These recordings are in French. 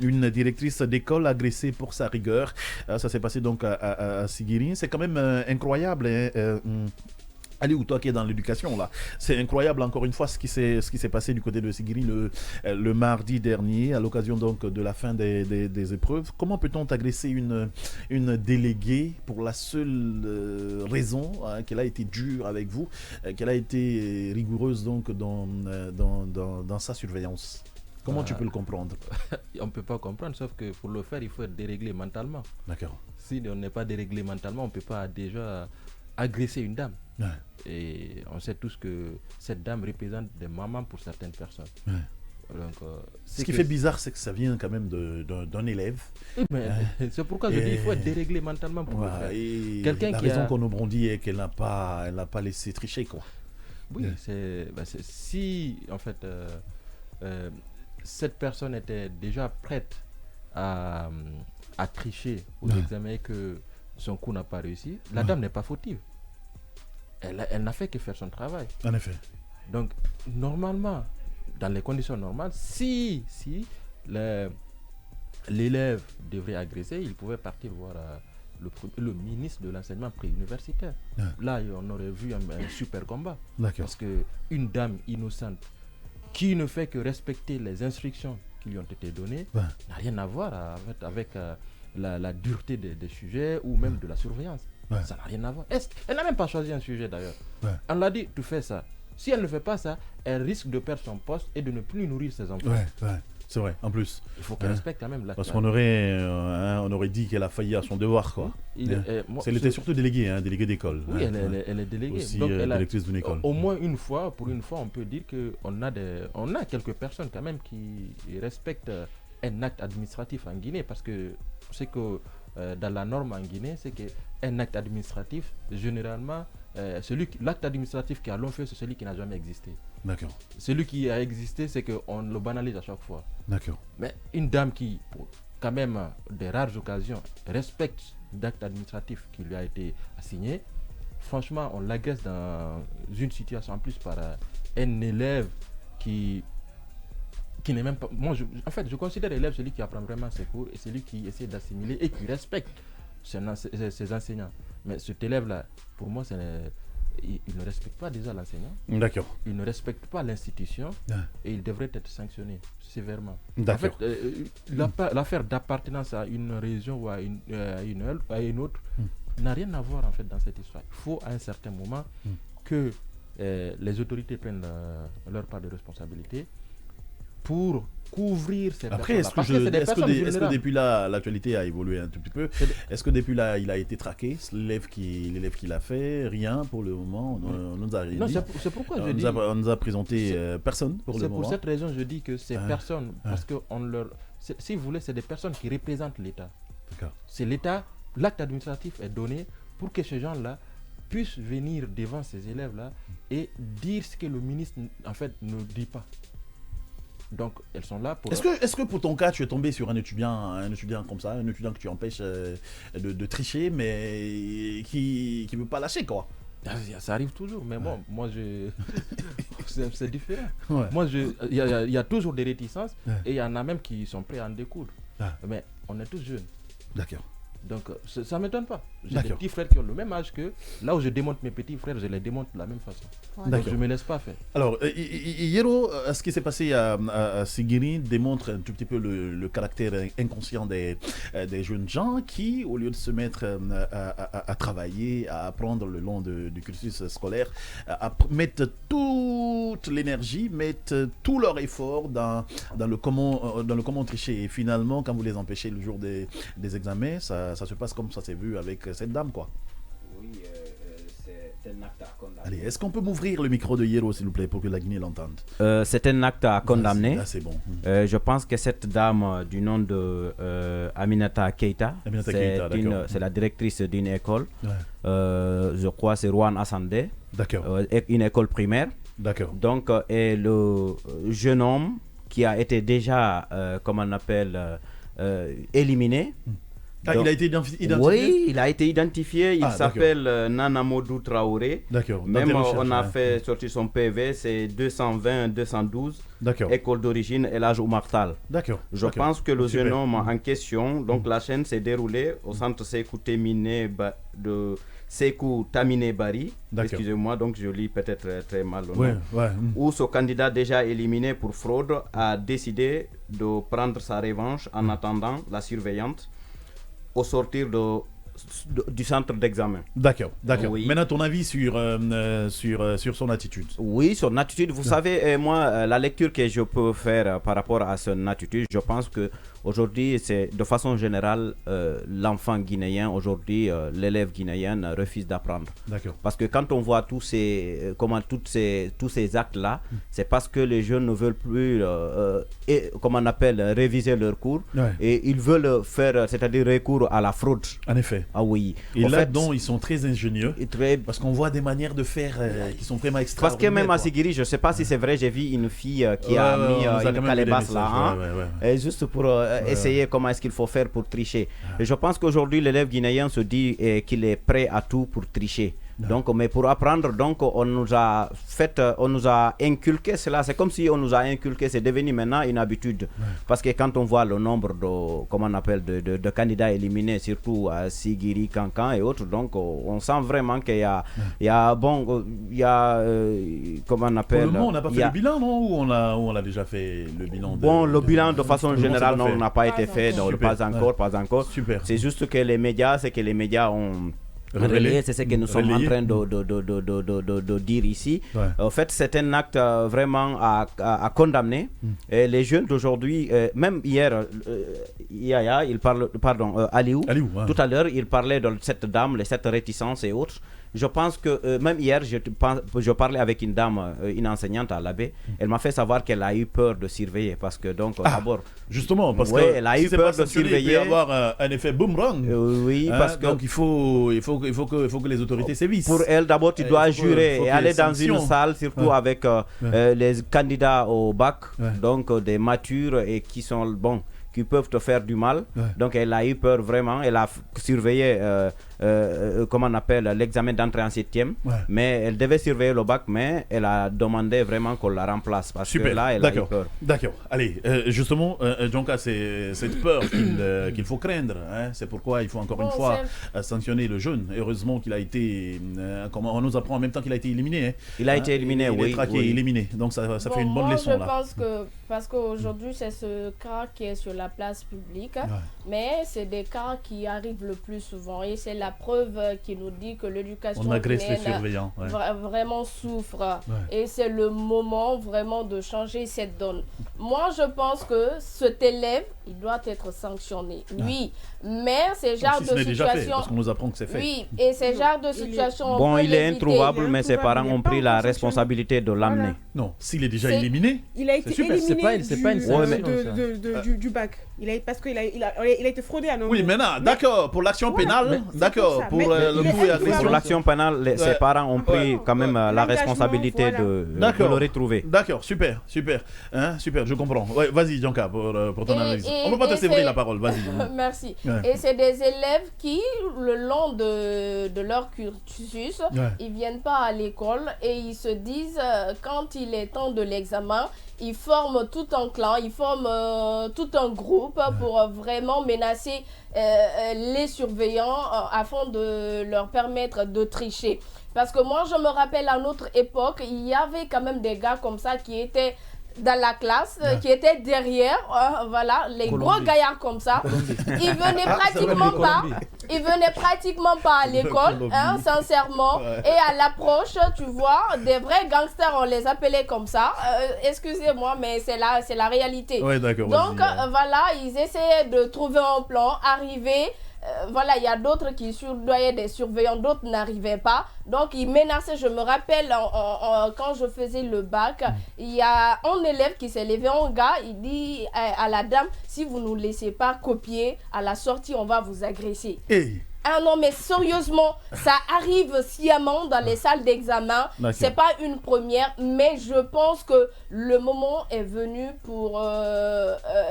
une directrice d'école agressée pour sa rigueur. Ça s'est passé donc à Sigiri. C'est quand même incroyable. Aliou, toi qui es dans l'éducation là, c'est incroyable encore une fois ce qui s'est passé du côté de Sigiri le mardi dernier à l'occasion donc de la fin des épreuves. Comment peut-on agresser une déléguée pour la seule raison qu'elle a été dure avec vous, qu'elle a été rigoureuse donc dans sa surveillance? Comment tu peux le comprendre? On ne peut pas comprendre, sauf que pour le faire, il faut être déréglé mentalement. D'accord. Si on n'est pas déréglé mentalement, on ne peut pas déjà agresser une dame. Ouais. Et on sait tous que cette dame représente des mamans pour certaines personnes. Ouais. Donc, ce qui fait bizarre, c'est que ça vient quand même d'un élève. C'est pourquoi je dis qu'il faut être déréglé mentalement pour le faire. Quelqu'un la raison qu'on nous brandit est qu'elle n'a pas laissé tricher, quoi. Oui, si en fait cette personne était déjà prête à tricher aux examens et que son coup n'a pas réussi, la dame n'est pas fautive. Elle n'a fait que faire son travail. En effet. Donc, normalement, dans les conditions normales, si l'élève devrait agresser, il pouvait partir voir le ministre de l'enseignement préuniversitaire. Là, on aurait vu un super combat. Parce qu'une dame innocente qui ne fait que respecter les instructions qui lui ont été données n'a rien à voir avec la dureté des sujets ou même de la surveillance. Ça n'a rien à voir. Elle n'a même pas choisi un sujet d'ailleurs. On l'a dit, tu fais ça. Si elle ne fait pas ça, elle risque de perdre son poste et de ne plus nourrir ses enfants. C'est vrai, en plus. Il faut qu'elle respecte quand même la. Parce qu'on aurait dit qu'elle a failli à son devoir, quoi. Elle était surtout déléguée, déléguée d'école. Oui, elle est déléguée. Aussi, donc, directrice d'une école. Au moins une fois, pour une fois, on peut dire qu'on a quelques personnes quand même qui respectent un acte administratif en Guinée, parce que c'est que dans la norme en Guinée, c'est qu'un acte administratif, généralement, l'acte administratif qui a long feu, c'est celui qui n'a jamais existé. D'accord. Celui qui a existé, c'est qu'on le banalise à chaque fois. D'accord. Mais une dame qui, pour quand même des rares occasions, respecte l'acte administratif qui lui a été assigné, franchement, on l'agresse dans une situation en plus par un élève qui n'est même pas... Moi, je considère l'élève celui qui apprend vraiment ses cours et celui qui essaie d'assimiler et qui respecte ses enseignants. Mais cet élève-là, pour moi, il ne respecte pas déjà l'enseignant. D'accord. Il ne respecte pas l'institution et il devrait être sanctionné sévèrement. D'accord. En fait, l'affaire d'appartenance à une région ou à une autre n'a rien à voir en fait dans cette histoire. Il faut à un certain moment que les autorités prennent leur part de responsabilité pour couvrir ces Après, est-ce que depuis là, l'actualité a évolué un tout petit peu? Est-ce que depuis là, il a été traqué, l'élève qui l'a fait? Rien pour le moment. On nous a rien dit. C'est pourquoi je dis... On nous a présenté personne pour le moment. C'est pour cette raison que je dis que ces personnes, parce que si vous voulez, c'est des personnes qui représentent l'État. C'est l'État, l'acte administratif est donné pour que ces gens-là puissent venir devant ces élèves-là et dire ce que le ministre, en fait, ne dit pas. Donc, elles sont là pour... Est-ce que pour ton cas, tu es tombé sur un étudiant comme ça, un étudiant que tu empêches de tricher, mais qui ne veut pas lâcher, quoi? Ça arrive toujours, mais bon, moi, c'est différent. Moi, il y a toujours des réticences et il y en a même qui sont prêts à en découdre. Mais on est tous jeunes. D'accord. Donc, ça ne m'étonne pas. J'ai des petits frères qui ont le même âge que là où je démonte mes petits frères, je les démonte de la même façon. Donc, je ne me laisse pas faire. Alors, Yero, ce qui s'est passé à Sigiri démontre un tout petit peu le caractère inconscient des jeunes gens qui, au lieu de se mettre à travailler, à apprendre le long du cursus scolaire, mettent toute l'énergie, mettent tout leur effort dans le comment tricher. Et finalement, quand vous les empêchez le jour des examens, ça se passe comme ça s'est vu avec cette dame, quoi. Oui, c'est un acte à condamner. Allez, est-ce qu'on peut m'ouvrir le micro de Yero, s'il vous plaît, pour que la Guinée l'entende? C'est un acte à condamner. Là, c'est bon. Je pense que cette dame du nom de Aminata Keita, c'est la directrice d'une école. Je crois que c'est Rouen Assandé. D'accord. Une école primaire. D'accord. Donc, et le jeune homme qui a été déjà, comment on appelle, éliminé. Ah, il a été identifié? Oui, il a été identifié. Il s'appelle Nanamodou Traoré. D'accord. Même on a fait sortir son PV, c'est 220-212. D'accord. École d'origine El Hadj Oumar Tall. D'accord. Je pense que le jeune homme en question, donc la chaîne s'est déroulée au centre Sékou de Sékou Taminé Bari. Excusez-moi, donc je lis peut-être très mal le nom. Où ce candidat déjà éliminé pour fraude a décidé de prendre sa revanche en attendant la surveillante au sortir du centre d'examen. D'accord. Oui. Maintenant, ton avis sur son attitude? Oui, son attitude. Vous savez, moi, la lecture que je peux faire par rapport à son attitude, je pense que aujourd'hui, c'est de façon générale, l'enfant guinéen, aujourd'hui, l'élève guinéen refuse d'apprendre. D'accord. Parce que quand on voit tous ces actes-là, c'est parce que les jeunes ne veulent plus, réviser leurs cours. Et ils veulent faire, c'est-à-dire recours à la fraude. En effet. Ah oui. Et là-dedans, ils sont très ingénieux. Parce qu'on voit des manières de faire qui sont vraiment extraordinaires. Parce que même à Sigiri, je ne sais pas si c'est vrai, j'ai vu une fille qui a mis une calebasse là. Juste pour essayer comment est-ce qu'il faut faire pour tricher. Et je pense qu'aujourd'hui, l'élève guinéen se dit qu'il est prêt à tout pour tricher. Donc, mais pour apprendre, donc, on nous a inculqué cela. C'est comme si on nous a inculqué, c'est devenu maintenant une habitude. Parce que quand on voit le nombre de candidats éliminés, surtout à Sigiri, Kankan et autres, donc on sent vraiment qu'il y a, comment on appelle. Pour le moment, on n'a pas fait le bilan, non? Ou on a déjà fait le bilan? Le bilan de façon générale, non, n'a pas été fait. Pas encore. Super. C'est juste que les médias, ont relayé, c'est ce que nous sommes en train de dire ici. En fait, c'est un acte vraiment à condamner. Et les jeunes d'aujourd'hui, même hier, Aliou, tout à l'heure, il parlait de cette dame, cette réticence et autres. Je pense que même hier, je parlais avec une dame, une enseignante à l'Abbé. Elle m'a fait savoir qu'elle a eu peur de surveiller parce que d'abord. Justement, parce elle a eu peur de surveiller. Il peut y avoir un effet boomerang. Parce que donc il faut que les autorités sévissent. Pour elle, d'abord, tu dois jurer et aller dans une salle, surtout avec les candidats au bac, donc des matures et qui sont qui peuvent te faire du mal. Donc elle a eu peur vraiment. Elle a surveillé l'examen d'entrée en 7e. Mais elle devait surveiller le bac, mais elle a demandé vraiment qu'on la remplace. Parce que là, elle a eu peur. D'accord. Allez, justement, Djonka, c'est cette peur qu'il faut craindre. C'est pourquoi il faut encore une fois sanctionner le jeune. Heureusement qu'il a été... on nous apprend en même temps qu'il a été éliminé. Il a été éliminé, oui. Il est éliminé. Donc ça fait une bonne leçon. Je pense que, parce qu'aujourd'hui, c'est ce cas qui est sur la place publique, mais c'est des cas qui arrivent le plus souvent et c'est la preuve qui nous dit que l'éducation surveillants vraiment souffre et c'est le moment vraiment de changer cette donne. Moi, je pense que cet élève, il doit être sanctionné, oui, mais c'est genre de situation... parce qu'on nous apprend que c'est fait. Oui, et c'est genre de situation... il est introuvable, mais ses parents ont pris la responsabilité de l'amener. Non, s'il est déjà éliminé... Il a été éliminé c'est pas une sanction, du bac. Parce qu'il a été fraudé à nos... Oui, maintenant, d'accord, pour l'action pénale, d'accord, pour le coup et agression. Pour l'action pénale, ses parents ont pris quand même la responsabilité de le retrouver. D'accord, super, je comprends. Vas-y, Djonka, pour ton analyse. On ne peut pas te sévrer la parole, vas-y. Merci. Et c'est des élèves qui, le long de leur cursus, ils ne viennent pas à l'école et ils se disent, quand il est temps de l'examen, ils forment tout un clan, ils forment tout un groupe pour vraiment menacer les surveillants afin de leur permettre de tricher. Parce que moi, je me rappelle à notre époque, il y avait quand même des gars comme ça qui étaient dans la classe, qui étaient derrière, les gros gaillards comme ça. Ils venaient pratiquement pas à l'école, sincèrement. Et à l'approche, tu vois, des vrais gangsters, on les appelait comme ça. Excusez-moi, mais c'est la réalité. Ouais, d'accord, donc, ils essayaient de trouver un plan, arriver. Il y a d'autres qui surdoyaient des surveillants, d'autres n'arrivaient pas. Donc, ils menaçaient. Je me rappelle, quand je faisais le bac, il y a un élève qui s'est levé, un gars, il dit à la dame, si vous ne nous laissez pas copier, à la sortie, on va vous agresser. Ah non, mais sérieusement, ça arrive sciemment dans les salles d'examen. C'est pas une première, mais je pense que le moment est venu pour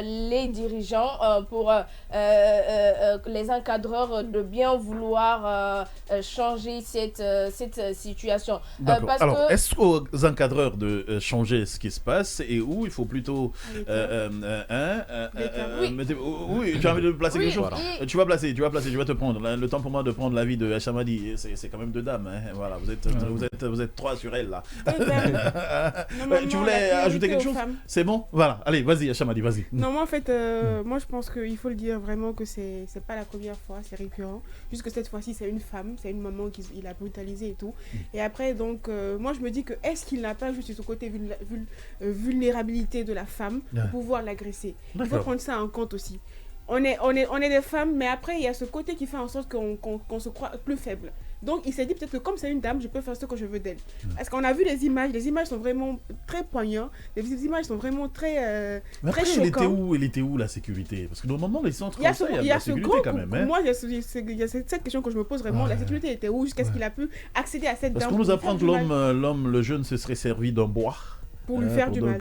les dirigeants, pour les encadreurs de bien vouloir changer cette situation. Alors, est-ce aux encadreurs de changer ce qui se passe et où il faut plutôt... oui, tu as envie de placer quelque chose. Tu vas placer, je vais te prendre. Le temps pour moi de prendre l'avis de Chamadi, c'est quand même deux dames. Hein. Voilà, vous êtes trois sur elle là. Tu voulais ajouter quelque chose? C'est bon? Voilà, allez, vas-y Chamadi, vas-y. Non, moi en fait, moi je pense qu'il faut le dire vraiment que c'est pas la première fois, c'est récurrent. Juste que cette fois-ci, c'est une femme, c'est une maman qu'il a brutalisée et tout. Et après, donc, moi je me dis que est-ce qu'il n'a pas juste ce côté vulnérabilité de la femme pour pouvoir l'agresser? Il faut prendre ça en compte aussi. On est des femmes, mais après, il y a ce côté qui fait en sorte qu'on se croit plus faible. Donc, il s'est dit peut-être que comme c'est une dame, je peux faire ce que je veux d'elle. Parce qu'on a vu les images sont vraiment très poignantes, les images sont vraiment très mais après, très choquantes. Elle était où la sécurité? Parce que normalement, les centres il y a la sécurité quand même. Hein. Moi, il y a cette question que je me pose vraiment. La sécurité était où jusqu'à ce qu'il a pu accéder à cette dame? Parce qu'on nous apprend que l'homme, le jeune, se serait servi d'un bois. Pour lui faire du mal.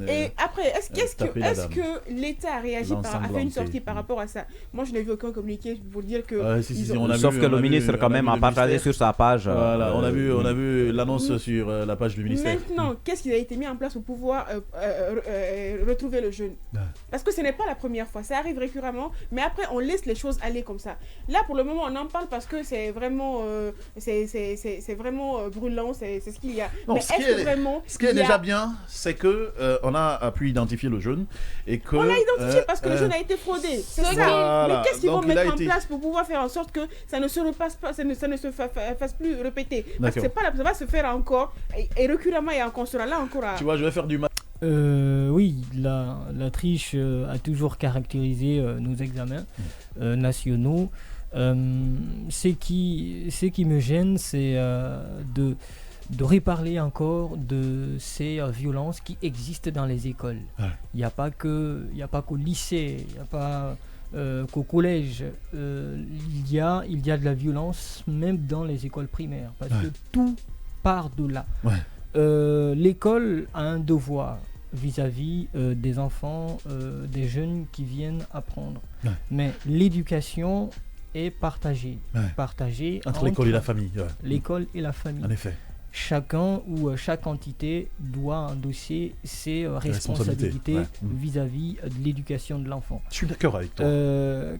Et après, est-ce que l'État a réagi, a fait une sortie par rapport à ça? Moi, je n'ai vu aucun communiqué pour dire que... Sauf que le ministre quand même a partagé sur sa page. Voilà, on a vu l'annonce sur la page du ministère. Maintenant, qu'est-ce qui a été mis en place pour pouvoir retrouver le jeune? Parce que ce n'est pas la première fois, ça arrive récurremment, mais après, on laisse les choses aller comme ça. Là, pour le moment, on en parle parce que c'est vraiment, brûlant, c'est ce qu'il y a. Non, mais ce qui est déjà bien, c'est que on a pu identifier le jeune et que on l'a identifié parce que le jeune a été fraudé. C'est ça. Voilà. Mais qu'est-ce qu'ils vont mettre en place pour pouvoir faire en sorte que ça ne se repasse pas, ça ne se fasse plus répéter? Parce que ça va se faire encore et récurremment et encore sera là encore. Tu vois, je vais faire du mal. Oui, la triche a toujours caractérisé nos examens nationaux. Ce qui me gêne, c'est de reparler encore de ces violences qui existent dans les écoles. Il n'y a pas qu'au lycée, il n'y a pas qu'au collège. Il y a de la violence même dans les écoles primaires, parce que tout part de là. L'école a un devoir vis-à-vis des enfants, des jeunes qui viennent apprendre. Mais l'éducation est partagée. Partagée entre l'école et la famille. L'école et la famille. En effet. Chacun ou chaque entité doit endosser ses responsabilités vis-à-vis de l'éducation de l'enfant. Je suis d'accord avec toi.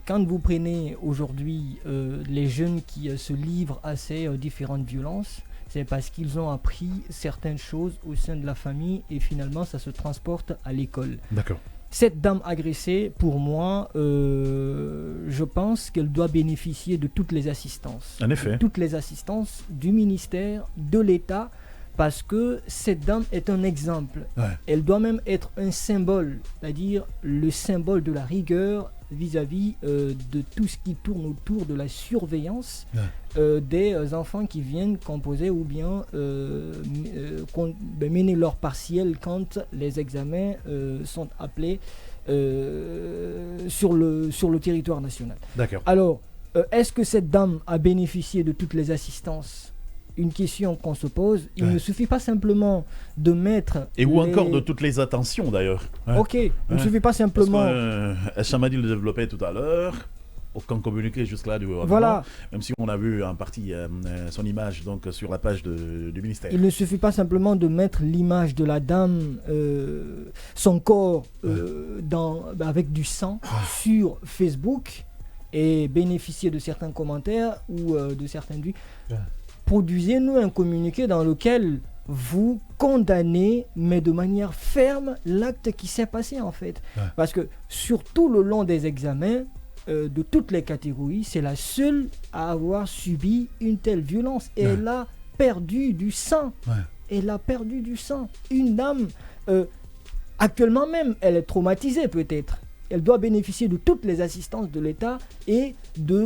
Quand vous prenez aujourd'hui les jeunes qui se livrent à ces différentes violences, c'est parce qu'ils ont appris certaines choses au sein de la famille et finalement ça se transporte à l'école. D'accord. Cette dame agressée, pour moi, je pense qu'elle doit bénéficier de toutes les assistances. En effet. Toutes les assistances du ministère, de l'État, parce que cette dame est un exemple. Elle doit même être un symbole, c'est-à-dire le symbole de la rigueur vis-à-vis de tout ce qui tourne autour de la surveillance des enfants qui viennent composer ou bien mener leur partiel quand les examens sont appelés sur le territoire national. D'accord. Alors, est-ce que cette dame a bénéficié de toutes les assistances? Une question qu'on se pose. Il ne suffit pas simplement de mettre... ou encore de toutes les attentions d'ailleurs. Ok, il ne suffit pas simplement... Chamadi le développait tout à l'heure. Aucun communiqué jusque-là du gouvernement. Voilà. Même si on a vu en partie son image donc, sur la page du ministère. Il ne suffit pas simplement de mettre l'image de la dame, son corps avec du sang sur Facebook et bénéficier de certains commentaires ou de certains vues. Produisez-nous un communiqué dans lequel vous condamnez, mais de manière ferme, l'acte qui s'est passé en fait. Parce que sur tout le long des examens, de toutes les catégories, c'est la seule à avoir subi une telle violence. Et elle a perdu du sang. Elle a perdu du sang. Une dame, actuellement même, elle est traumatisée peut-être. Elle doit bénéficier de toutes les assistances de l'État et du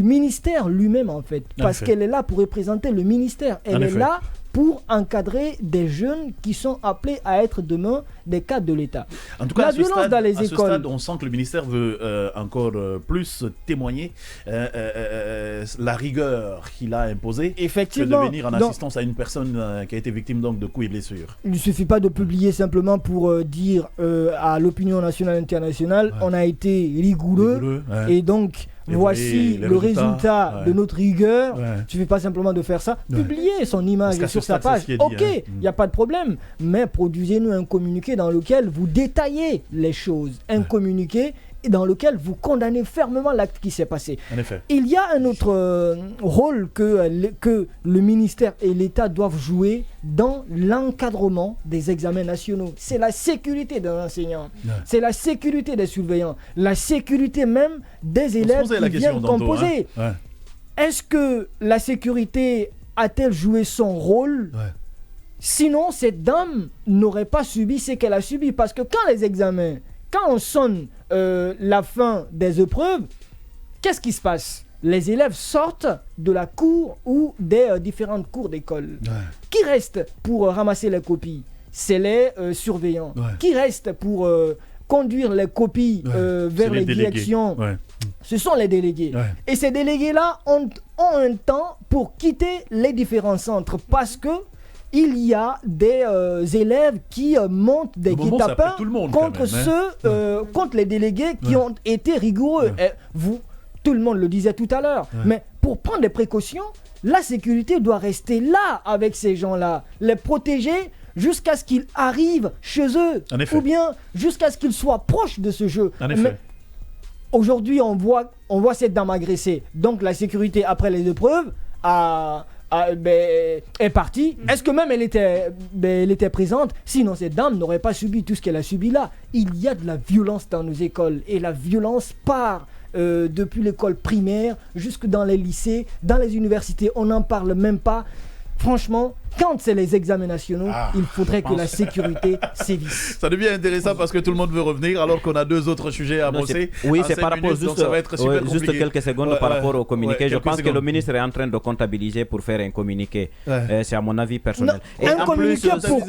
ministère lui-même en fait. Parce qu'elle est là pour représenter le ministère. Elle est là pour encadrer des jeunes qui sont appelés à être demain des cadres de l'État. En tout cas, la violence dans les écoles. Ce stade, on sent que le ministère veut encore plus témoigner la rigueur qu'il a imposée, effectivement, que de venir en assistance à une personne qui a été victime donc de coups et blessures. Il ne suffit pas de publier simplement pour dire à l'opinion nationale et internationale on a été rigoureux et donc voici le résultat de notre rigueur. Il ne suffit pas simplement de faire ça. Publier son image sur sa page. Ok, il n'y a pas de problème. Mais produisez-nous un communiqué dans lequel vous détaillez les choses. Un communiqué dans lequel vous condamnez fermement l'acte qui s'est passé. En effet. Il y a un autre rôle que le ministère et l'État doivent jouer dans l'encadrement des examens nationaux. C'est la sécurité des enseignants, c'est la sécurité des surveillants, la sécurité même des élèves qui viennent composer. Est-ce que la sécurité a-t-elle joué son rôle ? Sinon, cette dame n'aurait pas subi ce qu'elle a subi. Parce que quand on sonne la fin des épreuves, qu'est-ce qui se passe ? Les élèves sortent de la cour ou des différentes cours d'école. Qui reste pour ramasser les copies ? C'est les surveillants. Qui reste pour conduire les copies vers les directions ? Ce sont les délégués. Et ces délégués-là ont un temps pour quitter les différents centres parce que il y a des élèves qui montent des guet-apens contre contre les délégués qui ont été rigoureux. Et tout le monde le disait tout à l'heure. Mais pour prendre des précautions, la sécurité doit rester là avec ces gens-là, les protéger jusqu'à ce qu'ils arrivent chez eux, ou bien jusqu'à ce qu'ils soient proches de ce jeu. Mais aujourd'hui, on voit cette dame agressée. Donc la sécurité après les épreuves est partie. Est-ce que même elle était présente? Sinon cette dame n'aurait pas subi tout ce qu'elle a subi là. Il y a de la violence dans nos écoles et la violence part depuis l'école primaire jusque dans les lycées, dans les universités. On n'en parle même pas. Franchement, quand c'est les examens nationaux, il faudrait que la sécurité sévisse. Ça devient intéressant parce que tout le monde veut revenir alors qu'on a deux autres sujets à bosser. Oui, c'est par rapport juste quelques secondes par rapport au communiqué. Je pense que le ministre est en train de comptabiliser pour faire un communiqué. C'est à mon avis personnel. Et un communiqué pour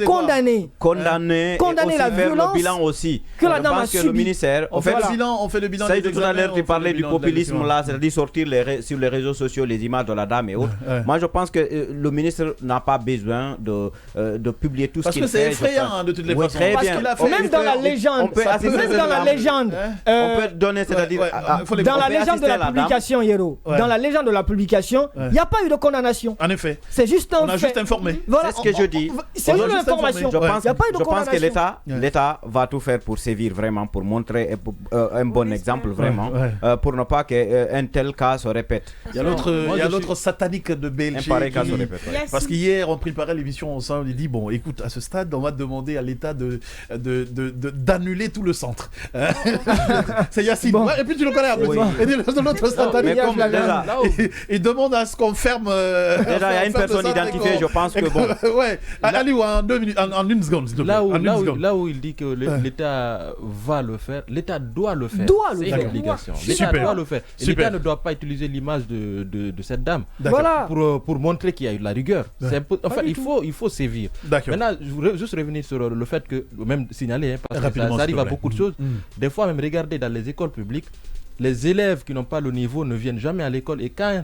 condamner la violence, le bilan aussi. Que la dame a subi. Le ministère, on fait le bilan. Ça, tout à l'heure, tu parlais du populisme là, c'est-à-dire sortir sur les réseaux sociaux les images de la dame et autres. Moi, je pense que le ministre n'a pas besoin de publier tout ce qu'il fait. Parce que c'est effrayant de toutes les façons. Même dans la légende, on peut donner, c'est-à-dire dans la légende de la publication, Yero, dans la légende de la publication, il n'y a pas eu de condamnation. En effet. C'est juste un fait. On a juste informé. C'est ce que je dis. C'est juste l'information. Je pense que l'État va tout faire pour sévir vraiment, pour montrer un bon exemple vraiment, pour ne pas qu'un tel cas se répète. Il y a l'autre satanique de Belgique. Un pareil cas se répète. Parce qu'hier, on préparait l'émission ensemble. Il dit bon, écoute, à ce stade, on va demander à l'État d'annuler tout le centre. C'est Yacine. Bon. Et puis tu le connais un peu. Et de l'autre satanique. Il demande à ce qu'on ferme. Déjà, il y a une personne identifiée, je pense que bon. Allez, en 2 minutes, en une seconde, s'il te plaît. Là où il dit que l'État va le faire, l'État doit le faire. C'est une obligation. L'État doit le faire. L'État ne doit pas utiliser l'image de cette dame pour montrer qu'il y a eu de la rigueur. Enfin, il faut sévir. Maintenant, je voudrais juste revenir sur le fait que, même signaler, parce que ça arrive à beaucoup de choses. Des fois, même regardez dans les écoles publiques, les élèves qui n'ont pas le niveau ne viennent jamais à l'école et quand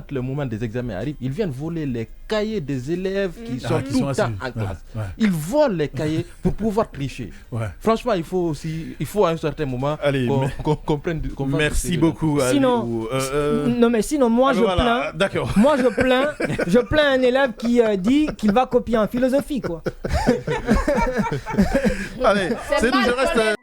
le moment des examens arrive, ils viennent voler les cahiers des élèves qui sont tout le temps en classe. Ils volent les cahiers pour pouvoir tricher. Franchement, il faut à un certain moment qu'on comprenne. Merci beaucoup. Sinon, moi je plains. D'accord. Moi je plains un élève qui dit qu'il va copier en philosophie, quoi. Allez, c'est nous, je reste.